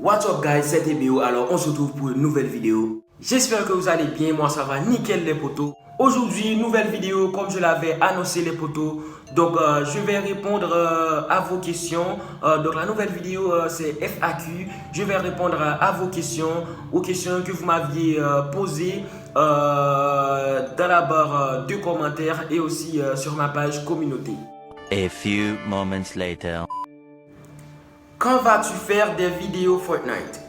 What's up guys, c'est TBO, alors on se retrouve pour une nouvelle vidéo. J'espère que vous allez bien, moi ça va nickel les potos. Aujourd'hui, nouvelle vidéo comme je l'avais annoncé les potos. Donc je vais répondre à vos questions. Donc la nouvelle vidéo c'est FAQ. Je vais répondre à vos questions, aux questions que vous m'aviez posées dans la barre de commentaires et aussi sur ma page communauté. A few moments later. Quand vas-tu faire des vidéos Fortnite?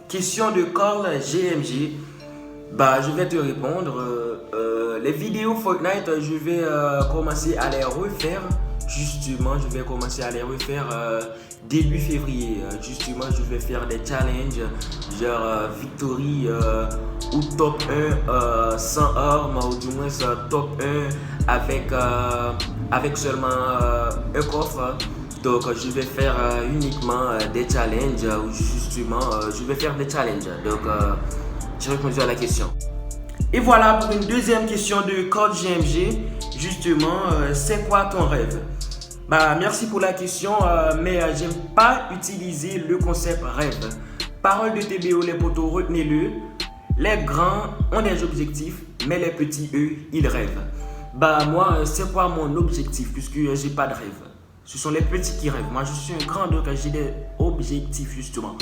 Question de Carl GMG. Je vais te répondre. Les vidéos Fortnite, je vais commencer à les refaire. Justement, je vais commencer à les refaire début février. Justement, je vais faire des challenges genre Victory ou top 1 sans armes ou du moins top 1 avec seulement un coffre. Donc je vais faire uniquement des challenges ou justement je vais faire des challenges. Donc j'ai répondu à la question. Et voilà pour une deuxième question de Code GMG. Justement, c'est quoi ton rêve? Merci pour la question, mais j'aime pas utiliser le concept rêve. Parole de TBO, les potos, retenez-le. Les grands ont des objectifs, mais les petits, eux, ils rêvent. Moi, c'est quoi mon objectif puisque j'ai pas de rêve? Ce sont les petits qui rêvent. Moi, je suis un grand, donc j'ai des objectifs justement.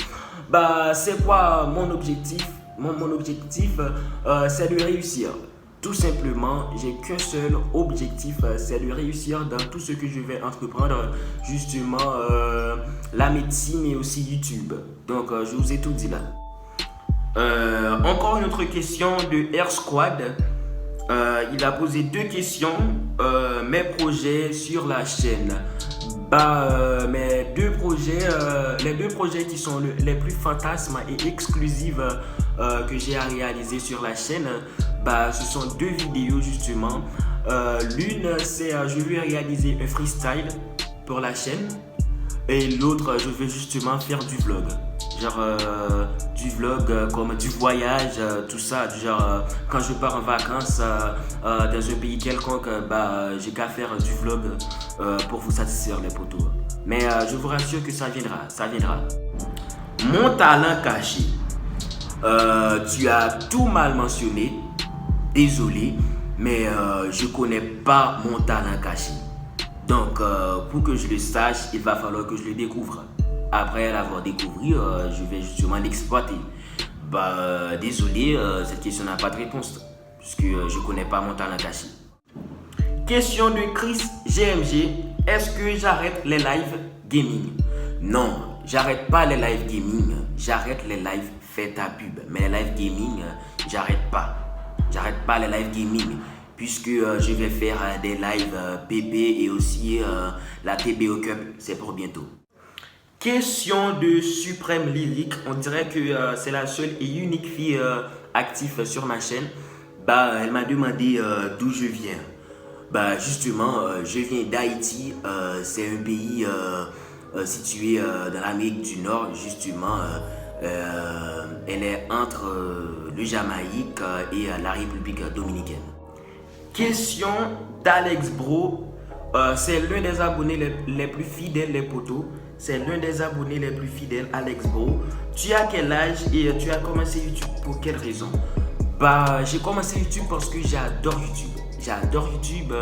C'est quoi mon objectif? Mon objectif, c'est de réussir. Tout simplement, j'ai qu'un seul objectif, c'est de réussir dans tout ce que je vais entreprendre. Justement, la médecine et aussi YouTube. Donc, je vous ai tout dit là. Encore une autre question de Air Squad. Il a posé deux questions. Mes projets sur la chaîne. Les deux projets qui sont les plus fantasmes et exclusifs que j'ai à réaliser sur la chaîne, ce sont deux vidéos justement. L'une, c'est je vais réaliser un freestyle pour la chaîne et l'autre, je vais justement faire du vlog. Du vlog comme du voyage, tout ça, quand je pars en vacances dans un pays quelconque, j'ai qu'à faire du vlog pour vous satisfaire les potos. Mais je vous rassure que ça viendra. Mon talent caché, tu as tout mal mentionné, désolé, mais je connais pas mon talent caché. Donc pour que je le sache, il va falloir que je le découvre. Après l'avoir découvert, je vais justement l'exploiter. Désolé, cette question n'a pas de réponse puisque je connais pas mon talent caché. Question de Chris GMG. Est-ce que j'arrête les live gaming? Non, j'arrête pas les live gaming. J'arrête les live fais ta pub. Mais les live gaming, j'arrête pas. J'arrête pas les live gaming puisque je vais faire des live PP et aussi la TBO Cup, c'est pour bientôt. Question de Suprême Lyrique. On dirait que c'est la seule et unique fille active sur ma chaîne. Elle m'a demandé d'où je viens. Justement, je viens d'Haïti. C'est un pays situé dans l'Amérique du Nord. Justement, elle est entre le Jamaïque et la République dominicaine. Question d'Alex Bro. C'est l'un des abonnés les plus fidèles, les potos. C'est l'un des abonnés les plus fidèles, Alex Bro. Tu as quel âge et tu as commencé YouTube pour quelle raison? J'ai commencé YouTube parce que j'adore YouTube. J'adore YouTube.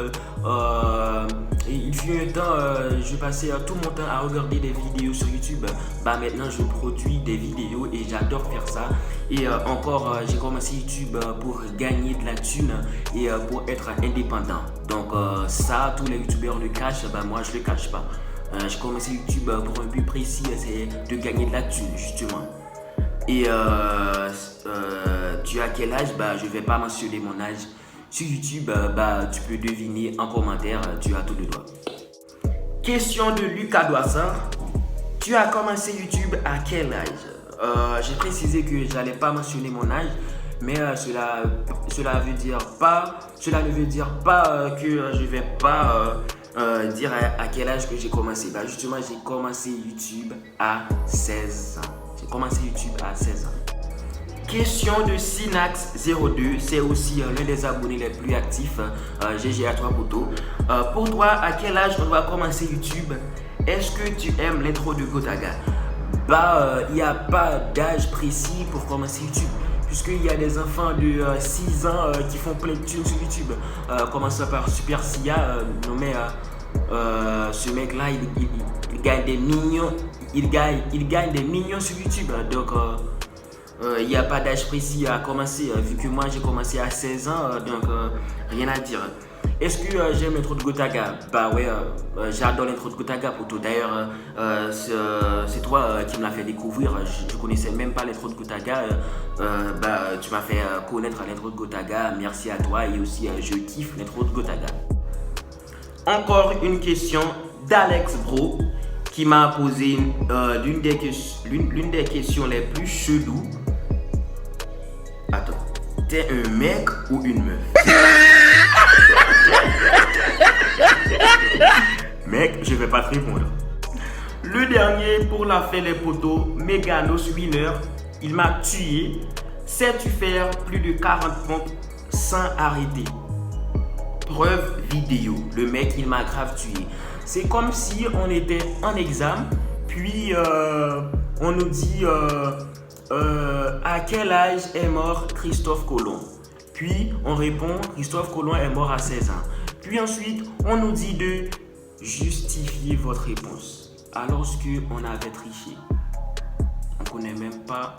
Il fut un temps, je passais tout mon temps à regarder des vidéos sur YouTube. Maintenant, je produis des vidéos et j'adore faire ça. Et encore, j'ai commencé YouTube pour gagner de la thune et pour être indépendant. Donc ça, tous les youtubeurs le cachent. Moi, je le cache pas. J'ai commencé YouTube pour un but précis, c'est de gagner de la thune justement. Et tu as quel âge? Je vais pas mentionner mon âge. Sur YouTube, tu peux deviner en commentaire, tu as tout le droit. Question de Lucas Doissard. Tu as commencé YouTube à quel âge? J'ai précisé que j'allais pas mentionner mon âge, mais cela ne veut dire pas que je vais pas dire à quel âge que j'ai commencé. Justement, j'ai commencé YouTube à 16 ans. J'ai commencé YouTube à 16 ans. Question de Sinax02, c'est aussi l'un des abonnés les plus actifs. GG à toi poteau. Pour toi, à quel âge on va commencer YouTube? Est-ce que tu aimes l'intro de Gotaga? il n'y a pas d'âge précis pour commencer YouTube. Puisqu'il y a des enfants de 6 ans qui font plein de thunes sur YouTube. Commençant par Super Sia, nommé ce mec-là, il gagne des millions. Il gagne des millions sur YouTube. Donc, il n'y a pas d'âge précis à commencer. Vu que moi, j'ai commencé à 16 ans, donc rien à dire. Est-ce que j'aime l'intro de Gotaga? Bah ouais, j'adore l'intro de Gotaga pour tout. D'ailleurs, c'est toi qui me l'as fait découvrir. Je connaissais même pas l'intro de Gotaga. Tu m'as fait connaître l'intro de Gotaga. Merci à toi et aussi je kiffe l'intro de Gotaga. Encore une question d'Alex Bro qui m'a posé l'une des questions les plus cheloues. Attends, t'es un mec ou une meuf? Mec, je vais pas te répondre. Le dernier pour la fait les poteaux, Meganos Winner, il m'a tué. Sais-tu faire plus de 40 pompes sans arrêter? Preuve vidéo. Le mec, il m'a grave tué. C'est comme si on était en examen, puis on nous dit à quel âge est mort Christophe Colomb? Puis on répond Christophe Colomb est mort à 16 ans. Puis ensuite, on nous dit de justifier votre réponse. Alors qu'on avait triché. On ne connaît même pas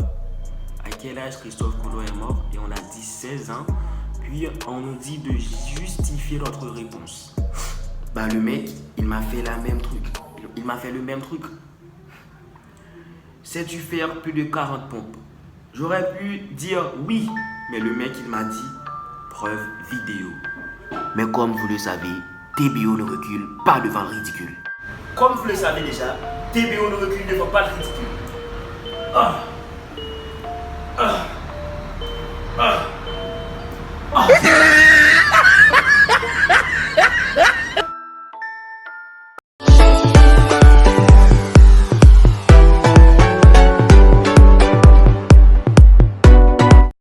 à quel âge Christophe Colomb est mort et on a dit 16 ans. Puis on nous dit de justifier notre réponse. Le mec, il m'a fait la même truc. Il m'a fait le même truc. Sais-tu faire plus de 40 pompes? J'aurais pu dire oui, mais le mec, il m'a dit preuve vidéo. Mais comme vous le savez, TBO ne recule pas devant le ridicule. Comme vous le savez déjà, TBO ne recule devant pas le ridicule.